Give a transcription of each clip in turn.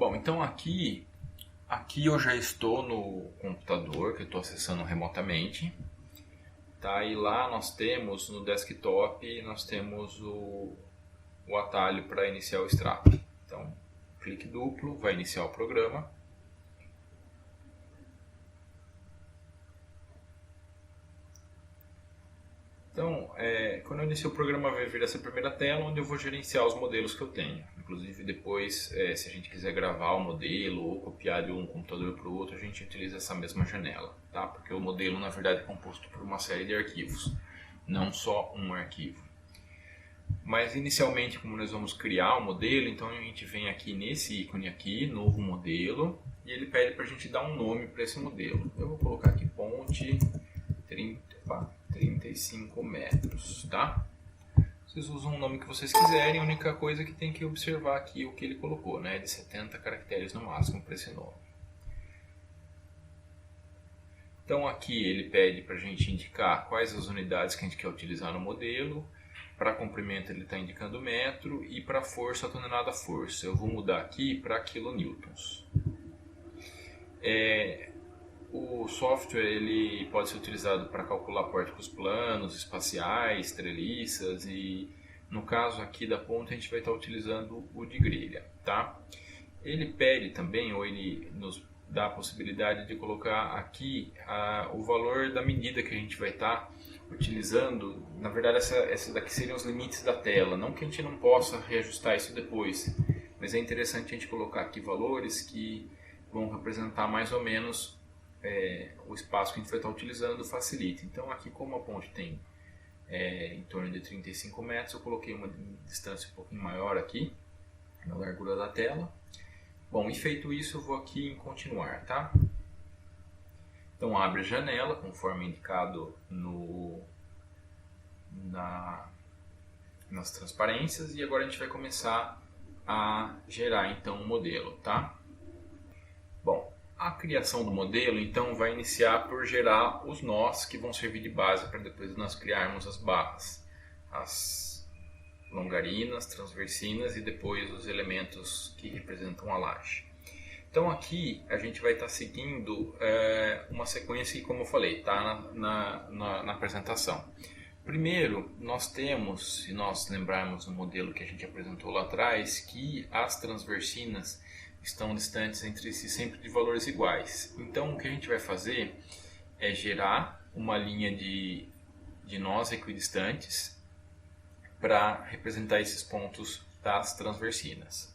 Bom, então aqui eu já estou no computador que eu estou acessando remotamente. Tá? E lá nós temos, no desktop, nós temos o atalho para iniciar o extrato. Então, clique duplo, vai iniciar o programa. Então, quando eu inicio o programa vai vir essa primeira tela onde eu vou gerenciar os modelos que eu tenho. Inclusive depois, se a gente quiser gravar o modelo ou copiar de um computador para o outro, a gente utiliza essa mesma janela, tá? Porque o modelo na verdade é composto por uma série de arquivos, não só um arquivo. Mas inicialmente, como nós vamos criar o modelo, então a gente vem aqui nesse ícone aqui, novo modelo, e ele pede para a gente dar um nome para esse modelo. Eu vou colocar aqui ponte 35 metros, tá? Vocês usam o nome que vocês quiserem, a única coisa que tem que observar aqui é o que ele colocou, né? De 70 caracteres no máximo para esse nome. Então aqui ele pede para a gente indicar quais as unidades que a gente quer utilizar no modelo. Para comprimento ele está indicando metro e para força, a tonelada força. Eu vou mudar aqui para quilonewtons. O software ele pode ser utilizado para calcular pórticos planos, espaciais, treliças e no caso aqui da ponta a gente vai estar utilizando o de grelha, tá? Ele pede também, ou ele nos dá a possibilidade de colocar aqui o valor da medida que a gente vai estar utilizando. Na verdade essa daqui seriam os limites da tela, não que a gente não possa reajustar isso depois, mas é interessante a gente colocar aqui valores que vão representar mais ou menos o espaço que a gente vai estar utilizando facilita. Então aqui como a ponte tem em torno de 35 metros, eu coloquei uma distância um pouquinho maior aqui, na largura da tela. Bom, e feito isso eu vou aqui em continuar, tá? Então abre a janela, conforme indicado nas transparências, e agora a gente vai começar a gerar então o modelo, tá? Bom, a criação do modelo então vai iniciar por gerar os nós que vão servir de base para depois nós criarmos as barras, as longarinas, transversinas e depois os elementos que representam a laje. Então aqui a gente vai estar seguindo uma sequência que, como eu falei, está na apresentação. Primeiro, nós temos, se nós lembrarmos do modelo que a gente apresentou lá atrás, que as transversinas estão distantes entre si sempre de valores iguais. Então o que a gente vai fazer é gerar uma linha de nós equidistantes para representar esses pontos das transversinas.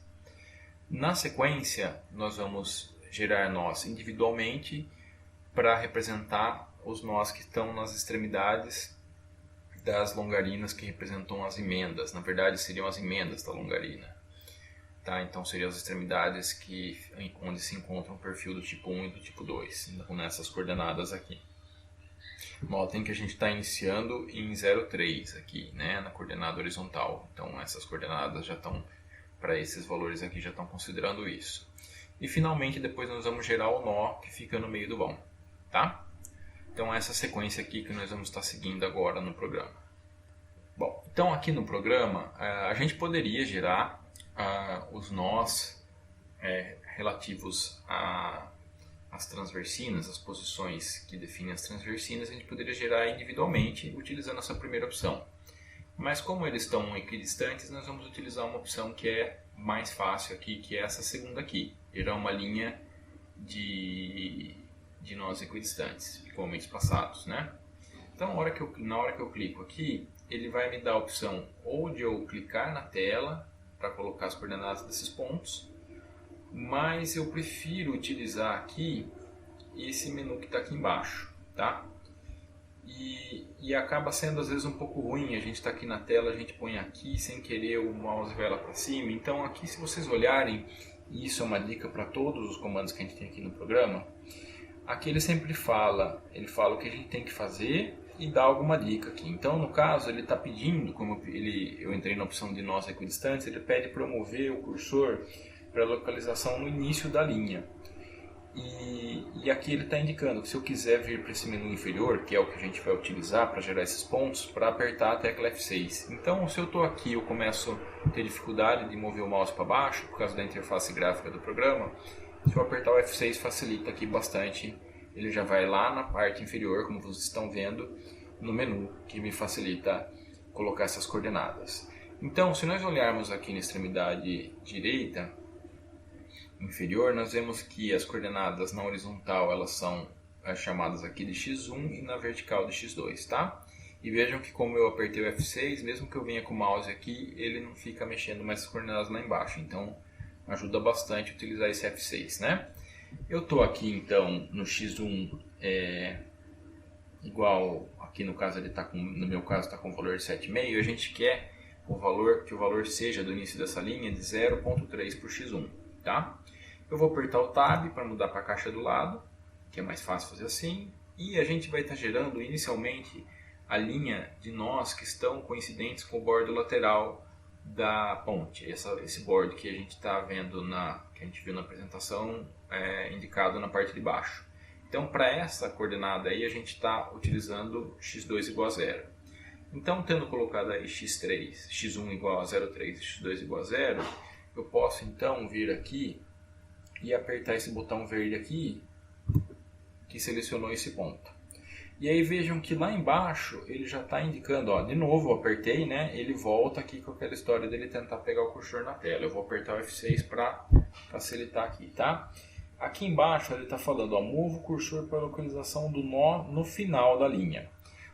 Na sequência, nós vamos gerar nós individualmente para representar os nós que estão nas extremidades das longarinas que representam as emendas. Na verdade, seriam as emendas da longarina. Tá? Então, seriam as extremidades onde se encontra o perfil do tipo 1 e do tipo 2, nessas coordenadas aqui. Notem que a gente está iniciando em 0,3 aqui, né, na coordenada horizontal. Então, essas coordenadas já estão, para esses valores aqui, já estão considerando isso. E, finalmente, depois nós vamos gerar o nó que fica no meio do vão. Tá? Então, essa sequência aqui que nós vamos estar seguindo agora no programa. Bom, então aqui no programa, a gente poderia gerar os nós relativos às transversinas, as posições que definem as transversinas, a gente poderia gerar individualmente utilizando essa primeira opção. Mas como eles estão equidistantes, nós vamos utilizar uma opção que é mais fácil aqui, que é essa segunda aqui, gerar uma linha de nós equidistantes, igualmente espaçados, né? Então, na hora que eu clico aqui, ele vai me dar a opção ou de eu clicar na tela para colocar as coordenadas desses pontos, mas eu prefiro utilizar aqui esse menu que está aqui embaixo, tá? E acaba sendo às vezes um pouco ruim, a gente está aqui na tela, a gente põe aqui sem querer o mouse vai lá para cima. Então aqui, se vocês olharem, e isso é uma dica para todos os comandos que a gente tem aqui no programa, aqui ele sempre fala o que a gente tem que fazer e dá alguma dica aqui. Então, no caso, ele está pedindo, como eu entrei na opção de nós equidistantes, ele pede para eu mover o cursor para a localização no início da linha. E aqui ele está indicando que se eu quiser vir para esse menu inferior, que é o que a gente vai utilizar para gerar esses pontos, para apertar a tecla F6. Então, se eu estou aqui, eu começo a ter dificuldade de mover o mouse para baixo, por causa da interface gráfica do programa. Se eu apertar o F6, facilita aqui bastante. Ele já vai lá na parte inferior, como vocês estão vendo, no menu, que me facilita colocar essas coordenadas. Então, se nós olharmos aqui na extremidade direita inferior, nós vemos que as coordenadas na horizontal elas são chamadas aqui de x1 e na vertical de x2, tá? E vejam que como eu apertei o F6, mesmo que eu venha com o mouse aqui, ele não fica mexendo mais as coordenadas lá embaixo. Então, ajuda bastante utilizar esse F6, né? Eu estou aqui então no x1 igual, aqui no caso ele tá no meu caso está com o valor 7,5, a gente quer que o valor seja do início dessa linha de 0,3 por x1, tá? Eu vou apertar o Tab para mudar para a caixa do lado, que é mais fácil fazer assim, e a gente vai estar gerando inicialmente a linha de nós que estão coincidentes com o bordo lateral da ponte, esse bordo que a gente está vendo que a gente viu na apresentação, indicado na parte de baixo. Então, para essa coordenada aí, a gente está utilizando x2 igual a 0. Então, tendo colocado aí x3, x1 igual a 0,3 e x2 igual a 0, eu posso então vir aqui e apertar esse botão verde aqui, que selecionou esse ponto. E aí vejam que lá embaixo ele já está indicando, ó, de novo eu apertei, né? Ele volta aqui com aquela história dele tentar pegar o cursor na tela. Eu vou apertar o F6 para facilitar aqui, tá? Aqui embaixo ele está falando, ó, mova o cursor para a localização do nó no final da linha.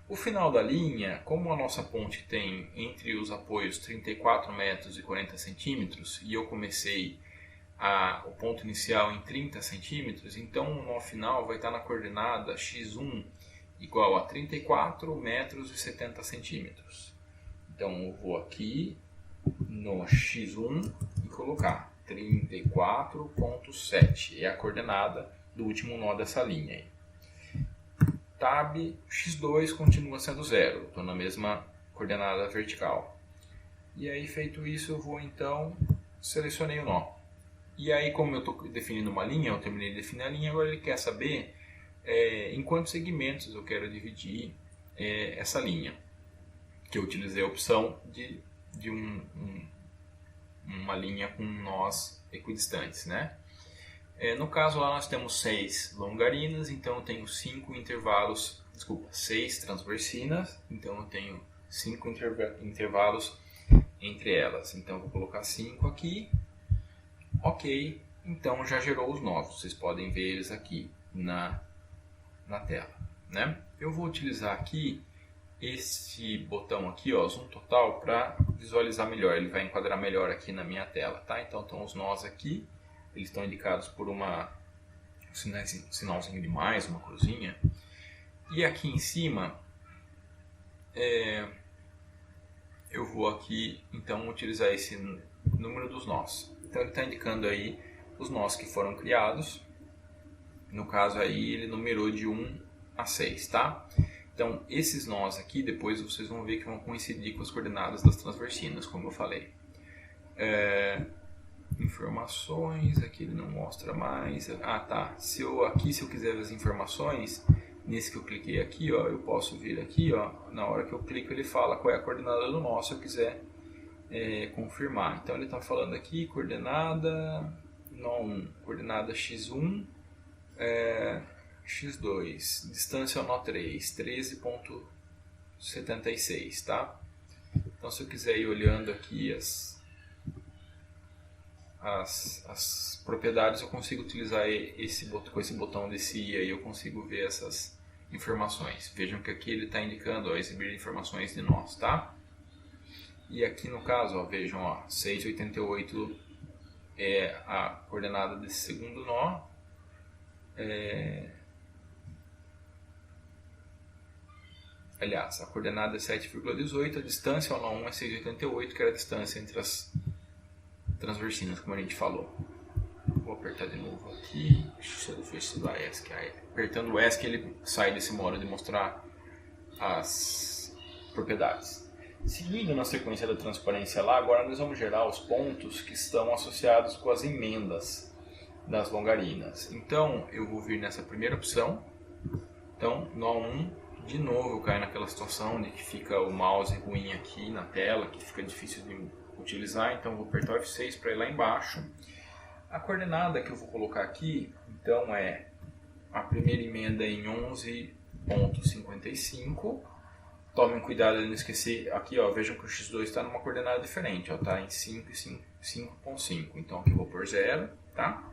O final da linha, como a nossa ponte tem entre os apoios 34 metros e 40 centímetros, e eu comecei o ponto inicial em 30 centímetros, então o nó final vai estar na coordenada x1 igual a 34 metros e 70 centímetros. Então eu vou aqui no x1 e colocar 34,7, é a coordenada do último nó dessa linha aí. Tab, x2 continua sendo 0, estou na mesma coordenada vertical. E aí, feito isso, eu vou então, selecionei o nó. E aí, como eu estou definindo uma linha, eu terminei de definir a linha, agora ele quer saber em quantos segmentos eu quero dividir essa linha. Que eu utilizei a opção de uma linha com nós equidistantes, né? No caso lá nós temos 6 longarinas, então eu tenho 6 transversinas, então eu tenho 5 intervalos entre elas. Então eu vou colocar 5 aqui, ok, então já gerou os novos, vocês podem ver eles aqui na tela, né? Eu vou utilizar aqui esse botão aqui, ó, Zoom Total, para visualizar melhor, ele vai enquadrar melhor aqui na minha tela, tá? Então estão os nós aqui, eles estão indicados por um sinalzinho de mais, uma cruzinha. E aqui em cima, eu vou aqui então utilizar esse número dos nós. Então ele está indicando aí os nós que foram criados. No caso aí ele numerou de 1 a 6, tá? Então esses nós aqui depois vocês vão ver que vão coincidir com as coordenadas das transversinas, como eu falei. Informações, aqui ele não mostra mais. Tá. Se eu quiser ver as informações, nesse que eu cliquei aqui, ó, eu posso vir aqui, ó, na hora que eu clico ele fala qual é a coordenada do nó, se eu quiser confirmar. Então ele está falando aqui, coordenada nó 1, coordenada x1, x2, distância ao nó 3, 13,76, tá? Então se eu quiser ir olhando aqui as propriedades, eu consigo utilizar com esse botão desse i aí, eu consigo ver essas informações. Vejam que aqui ele está indicando, ó, exibir informações de nós, tá? E aqui no caso, ó, vejam, ó, 6,88 é a coordenada desse segundo nó. Aliás, a coordenada é 7,18, a distância ao nó 1 é 6,88, que era a distância entre as transversinas, como a gente falou. Vou apertar de novo aqui. Deixa eu ver se dá ESC. Apertando o ESC ele sai desse modo de mostrar as propriedades. Seguindo na sequência da transparência lá, agora nós vamos gerar os pontos que estão associados com as emendas das longarinas. Então eu vou vir nessa primeira opção. Então nó 1, de novo eu caio naquela situação de que fica o mouse ruim aqui na tela, que fica difícil de utilizar, então eu vou apertar o F6 para ir lá embaixo. A coordenada que eu vou colocar aqui, então é a primeira emenda em 11.55. Tomem cuidado de não esquecer, aqui ó, vejam que o x2 está numa coordenada diferente, ó, tá em 5 e 5.5, então aqui eu vou por 0, tá?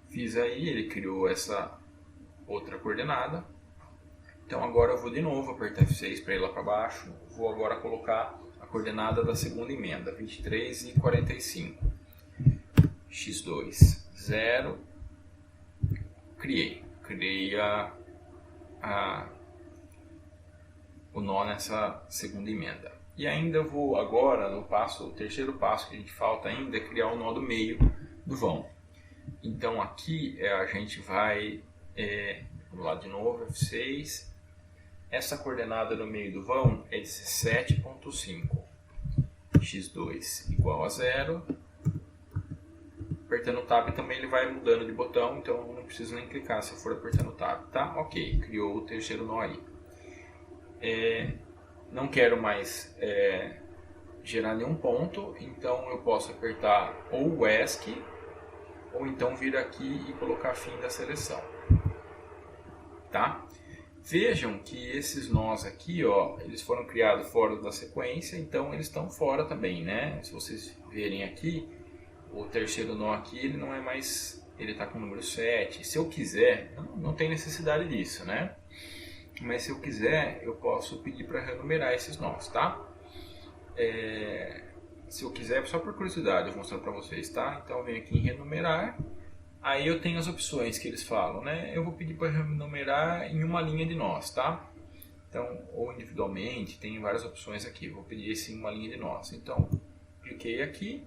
Fiz aí, ele criou essa outra coordenada. Então agora eu vou de novo apertar F6 para ir lá para baixo. Vou agora colocar a coordenada da segunda emenda, 23 e 45. x2, 0. Criei o nó nessa segunda emenda. E ainda vou agora, no passo, o terceiro passo que a gente falta ainda é criar o nó do meio do vão. Então aqui a gente vai, vamos lá de novo, F6. Essa coordenada no meio do vão é 17.5. x2 igual a 0. Apertando o Tab também ele vai mudando de botão, então eu não preciso nem clicar se eu for apertando o Tab, tá? Ok, criou o terceiro nó aí. Não quero mais gerar nenhum ponto, então eu posso apertar ou o ESC, ou então vir aqui e colocar fim da seleção, tá? Vejam que esses nós aqui, ó, eles foram criados fora da sequência, então eles estão fora também, né? Se vocês verem aqui, o terceiro nó aqui, ele não é mais, ele está com o número 7. Se eu quiser, não tem necessidade disso, né? Mas se eu quiser, eu posso pedir para renumerar esses nós, tá? Se eu quiser, só por curiosidade, eu vou mostrar para vocês, tá? Então eu venho aqui em renumerar, aí eu tenho as opções que eles falam, né? Eu vou pedir para renumerar em uma linha de nós, tá? Então, ou individualmente, tem várias opções aqui, vou pedir esse em uma linha de nós. Então, cliquei aqui.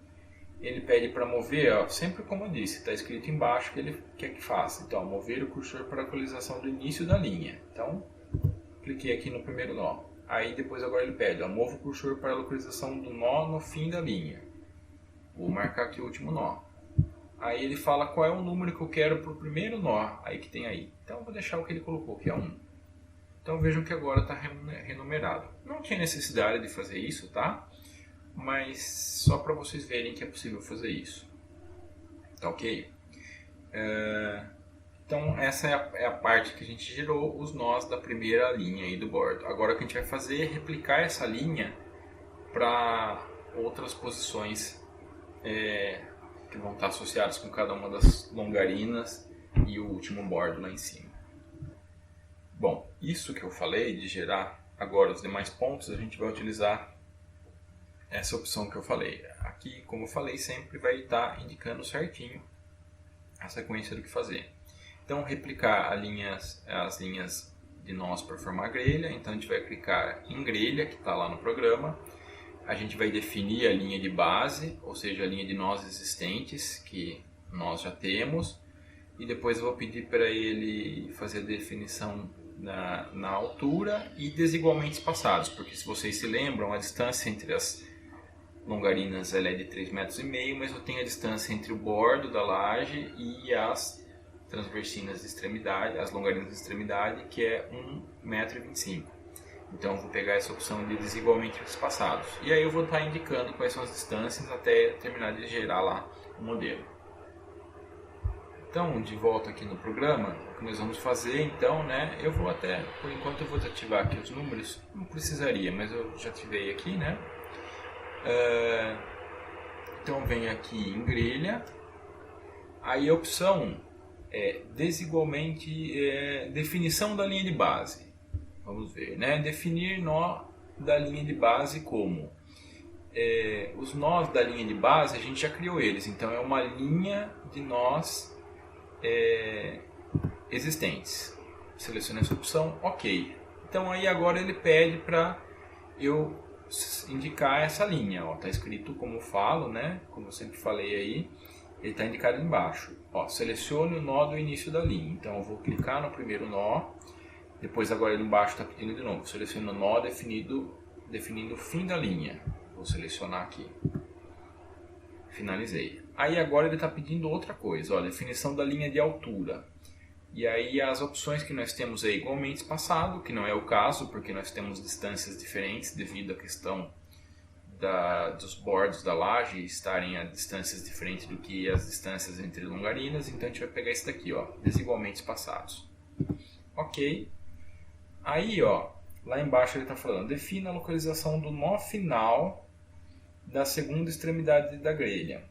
Ele pede para mover, ó, sempre como eu disse, está escrito embaixo que ele quer que faça. Então, mover o cursor para a localização do início da linha. Então, cliquei aqui no primeiro nó. Aí depois agora ele pede, ó, mova o cursor para a localização do nó no fim da linha. Vou marcar aqui o último nó. Aí ele fala qual é o número que eu quero para o primeiro nó aí que tem aí. Então, eu vou deixar o que ele colocou, que é 1. Então, vejam que agora está renumerado. Não tinha necessidade de fazer isso, tá? Mas só para vocês verem que é possível fazer isso. Tá ok? Então essa é a parte que a gente gerou os nós da primeira linha aí do bordo. Agora o que a gente vai fazer é replicar essa linha para outras posições que vão estar associadas com cada uma das longarinas e o último bordo lá em cima. Bom, isso que eu falei de gerar agora os demais pontos, a gente vai utilizar essa opção que eu falei. Aqui, como eu falei, sempre vai estar indicando certinho a sequência do que fazer. Então, replicar as linhas de nós para formar grelha. Então, a gente vai clicar em grelha, que está lá no programa. A gente vai definir a linha de base, ou seja, a linha de nós existentes, que nós já temos. E depois eu vou pedir para ele fazer a definição na altura e desigualmente espaçados, porque se vocês se lembram, a distância entre as longarinas ela é de 3,5 metros, mas eu tenho a distância entre o bordo da laje e as transversinas de extremidade, as longarinas de extremidade, que é 1,25 metro. Então eu vou pegar essa opção de desigualmente espaçados. E aí eu vou estar indicando quais são as distâncias até terminar de gerar lá o modelo. Então, de volta aqui no programa, o que nós vamos fazer então, né? Eu vou até, por enquanto eu vou desativar aqui os números, não precisaria, mas eu já ativei aqui, né? Então venho aqui em grelha, aí a opção é desigualmente, definição da linha de base. Vamos ver, né? Definir nó da linha de base como? Os nós da linha de base a gente já criou eles, então é uma linha de nós existentes. Selecionei essa opção, ok. Então aí agora ele pede para eu indicar essa linha, ó, tá escrito como eu falo, né? Como eu sempre falei aí, ele está indicado embaixo. Ó, selecione o nó do início da linha. Então eu vou clicar no primeiro nó, depois agora ali embaixo está pedindo de novo, selecione o nó definindo o fim da linha. Vou selecionar aqui. Finalizei. Aí agora ele está pedindo outra coisa, ó, definição da linha de altura. E aí as opções que nós temos é igualmente espaçado, que não é o caso, porque nós temos distâncias diferentes devido à questão dos bordos da laje estarem a distâncias diferentes do que as distâncias entre longarinas. Então a gente vai pegar esse daqui, ó, desigualmente espaçados. Ok. Aí, ó, lá embaixo ele está falando, defina a localização do nó final da segunda extremidade da grelha.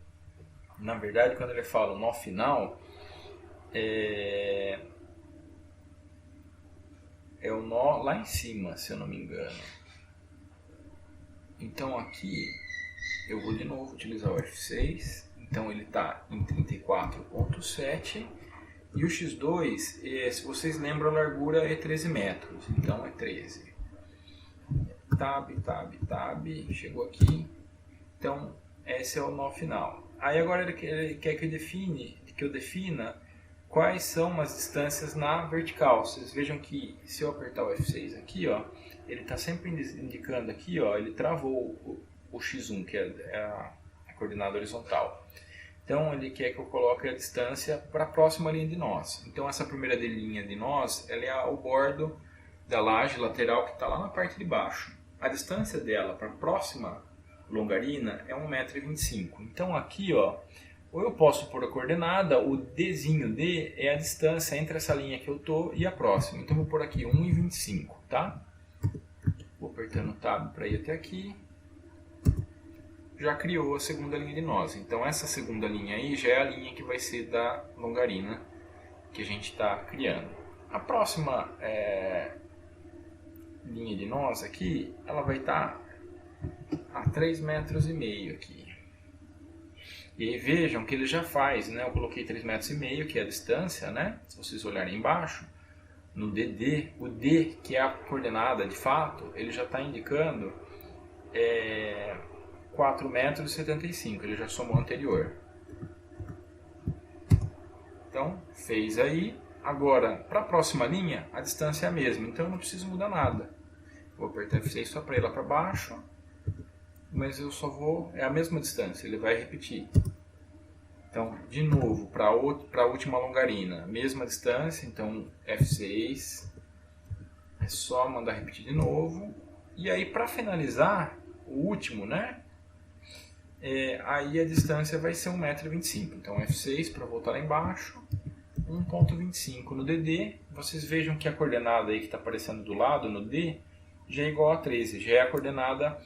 Na verdade, quando ele fala nó final, é o nó lá em cima, se eu não me engano. Então aqui eu vou de novo utilizar o F6. Então ele está em 34.7 e o X2, se vocês lembram, a largura é 13 metros, então é 13. Tab, chegou aqui. Então esse é o nó final. Aí agora ele quer que eu defina quais são as distâncias na vertical. Vocês vejam que se eu apertar o F6 aqui, ó, ele está sempre indicando aqui, ó, ele travou o X1, que é a coordenada horizontal. Então ele quer que eu coloque a distância para a próxima linha de nós. Então essa primeira linha de nós, ela é o bordo da laje lateral que está lá na parte de baixo. A distância dela para a próxima longarina é 1,25 m. Então aqui, ó, ou eu posso pôr a coordenada, o Dzinho D é a distância entre essa linha que eu estou e a próxima. Então vou pôr aqui 1,25, tá? Vou apertando o Tab para ir até aqui. Já criou a segunda linha de nós. Então essa segunda linha aí já é a linha que vai ser da longarina que a gente está criando. A próxima linha de nós aqui, ela vai estar a 3,5 metros aqui. E aí vejam que ele já faz, né? Eu coloquei 3,5 metros, que é a distância, né? Se vocês olharem embaixo, no DD, o D, que é a coordenada de fato, ele já está indicando 4,75 metros, ele já somou o anterior. Então, fez aí. Agora, para a próxima linha, a distância é a mesma, então eu não preciso mudar nada. Vou apertar F6 só para ir lá para baixo, mas eu só vou, é a mesma distância, ele vai repetir. Então, de novo, para a última longarina, mesma distância, então F6, é só mandar repetir de novo. E aí, para finalizar, o último, né? Aí a distância vai ser 1,25 m. Então F6 para voltar lá embaixo, 1,25 no DD. Vocês vejam que a coordenada aí que está aparecendo do lado, no D, já é igual a 13. Já é a coordenada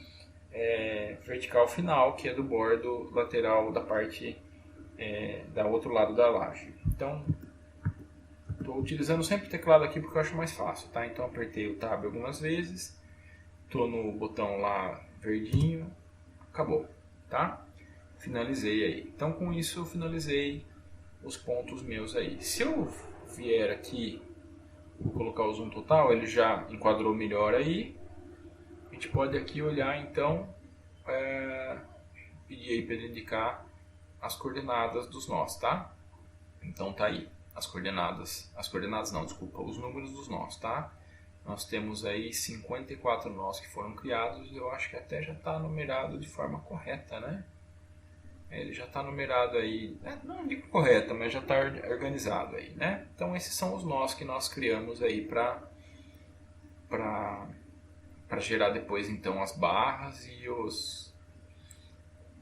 vertical final, que é do bordo lateral da parte do outro lado da laje. Então, estou utilizando sempre o teclado aqui porque eu acho mais fácil, tá? Então apertei o Tab algumas vezes, estou no botão lá verdinho, acabou, tá? Finalizei aí. Então com isso eu finalizei os pontos meus aí. Se eu vier aqui, vou colocar o zoom total, ele já enquadrou melhor aí. A gente pode aqui olhar então, pedir aí para ele indicar as coordenadas dos nós, tá? Então tá aí as coordenadas não, desculpa, os números dos nós, tá? Nós temos aí 54 nós que foram criados, eu acho que até já está numerado de forma correta, né? Ele já está numerado aí, não digo correta, mas já está organizado aí, né? Então esses são os nós que nós criamos aí para gerar depois então as barras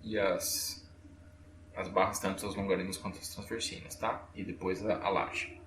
e as barras tanto as longarinas quanto as transversinas, tá? E depois a laje.